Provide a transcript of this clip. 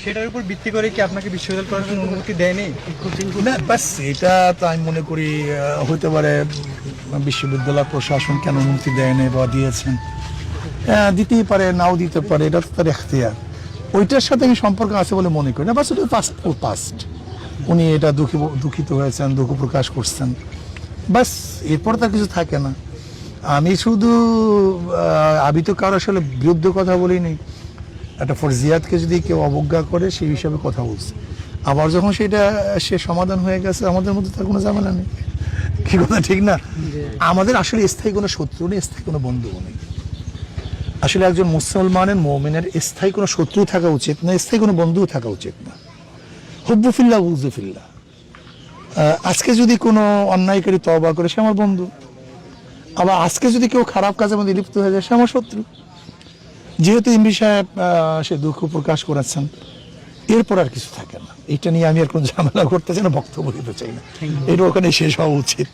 সেটার উপর ভিত্তি করে কি আপনাকে বিশ্ববিদ্যালয় করার জন্য অনুমতি দেয়নি? না বাস এটা তো আমি মনে করি হতে পারে বিশ্ববিদ্যালয় প্রশাসন কেন অনুমতি দেয়নি বা দিয়েছেন, দিতেই পারে নাও দিতে পারে, এটা তো তার এখতিয়ার। ওইটার সাথে আমি সম্পর্ক আছে বলে মনে করি না। বাস ওটা পাস্ট, উনি এটা দুঃখিত হয়েছেন, দুঃখ প্রকাশ করছেন, বাস এরপর তার কিছু থাকে না। আমি শুধু আমি তো কারো আসলে বিরুদ্ধে কথা বলিনি, একটা ফরজিয়াতকে যদি কেউ অবজ্ঞা করে সেই হিসাবে কথা বলছে। আবার যখন সেটা সে সমাধান হয়ে গেছে, আমাদের মধ্যে তার কোনো ঝামেলা নেই, কি কথা ঠিক না? আমাদের আসলে স্থায়ী কোনো শত্রু নেই, স্থায়ী কোনো বন্ধুও নেই। আসলে একজন মুসলমানের মুমিনের স্থায়ী কোনো শত্রু থাকা উচিত না, স্থায়ী কোনো বন্ধুও থাকা উচিত না। হুব্বুফিল্লাহ বুগযুফিল্লাহ। আজকে যদি কোনো অন্যায়কারী তওবা করে সে আমার বন্ধু, আবার আজকে যদি কেউ খারাপ কাজের মধ্যে লিপ্ত হয়ে যায় সে আমার শত্রু। যেহেতু এমপি সাহেব সে দুঃখ প্রকাশ করেছেন, এরপর আর কিছু থাকে না। এটা নিয়ে আমি আর কোনো ঝামেলা করতে চাই না, বক্তব্য দিতে চাই না, এটা ওখানে শেষ হওয়া উচিত।